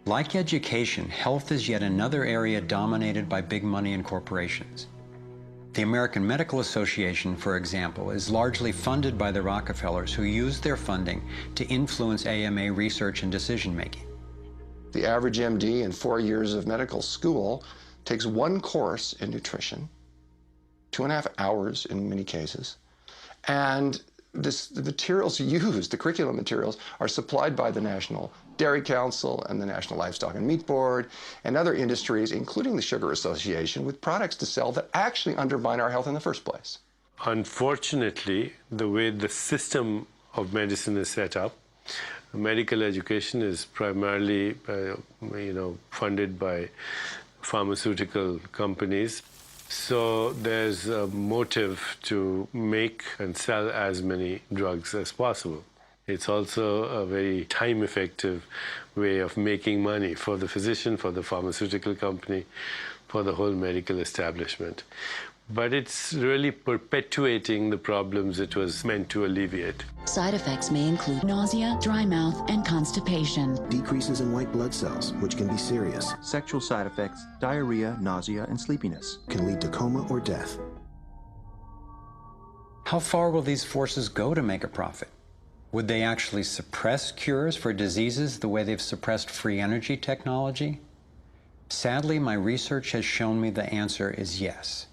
Like education, health is yet another area dominated by big money and corporations. The American Medical Association, for example, is largely funded by the Rockefellers, who use their funding to influence AMA research and decision-making. The average MD in 4 years of medical school takes one course in nutrition, 2.5 hours in many cases, and the materials used, the curriculum materials, are supplied by the National Dairy Council and the National Livestock and Meat Board and other industries, including the Sugar Association, with products to sell that actually undermine our health in the first place. Unfortunately, the way the system of medicine is set up, medical education is primarily funded by pharmaceutical companies. So there's a motive to make and sell as many drugs as possible. It's also a very time-effective way of making money for the physician, for the pharmaceutical company, for the whole medical establishment. But it's really perpetuating the problems it was meant to alleviate. Side effects may include nausea, dry mouth, and constipation. Decreases in white blood cells, which can be serious. Sexual side effects, diarrhea, nausea, and sleepiness. Can lead to coma or death. How far will these forces go to make a profit? Would they actually suppress cures for diseases the way they've suppressed free energy technology? Sadly, my research has shown me the answer is yes.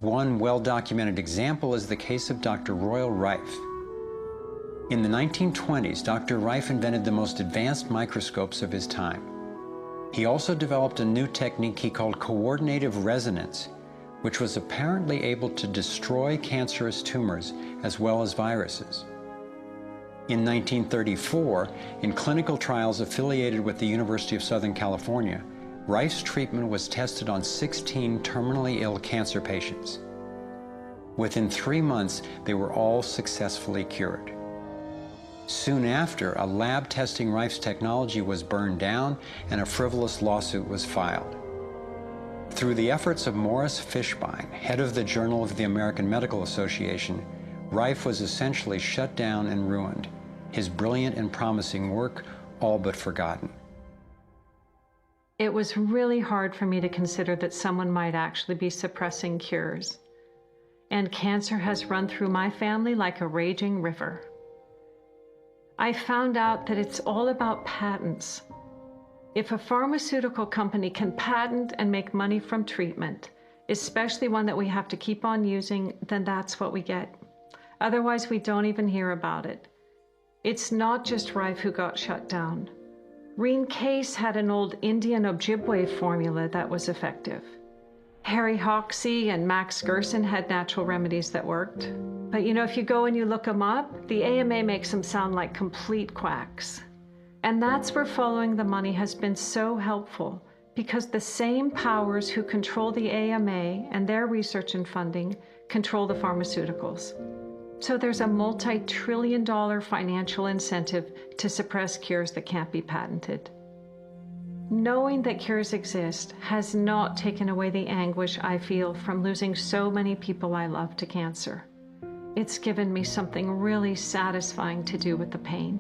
One well-documented example is the case of Dr. Royal Rife. In the 1920s, Dr. Rife invented the most advanced microscopes of his time. He also developed a new technique he called coordinative resonance, which was apparently able to destroy cancerous tumors as well as viruses. In 1934, in clinical trials affiliated with the University of Southern California, Rife's treatment was tested on 16 terminally ill cancer patients. Within 3 months, they were all successfully cured. Soon after, a lab testing Rife's technology was burned down and a frivolous lawsuit was filed. Through the efforts of Morris Fishbein, head of the Journal of the American Medical Association, Rife was essentially shut down and ruined, his brilliant and promising work all but forgotten. It was really hard for me to consider that someone might actually be suppressing cures. And cancer has run through my family like a raging river. I found out that it's all about patents. If a pharmaceutical company can patent and make money from treatment, especially one that we have to keep on using, then that's what we get. Otherwise, we don't even hear about it. It's not just Rife who got shut down. Reen Case had an old Indian Ojibwe formula that was effective. Harry Hoxsey and Max Gerson had natural remedies that worked. But you know, if you go and you look them up, the AMA makes them sound like complete quacks. And that's where following the money has been so helpful, because the same powers who control the AMA and their research and funding control the pharmaceuticals. So there's a multi-trillion-dollar financial incentive to suppress cures that can't be patented. Knowing that cures exist has not taken away the anguish I feel from losing so many people I love to cancer. It's given me something really satisfying to do with the pain.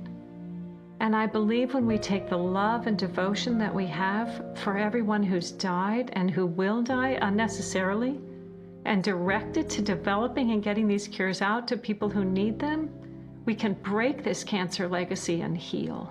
And I believe when we take the love and devotion that we have for everyone who's died and who will die unnecessarily, and direct it to developing and getting these cures out to people who need them, we can break this cancer legacy and heal.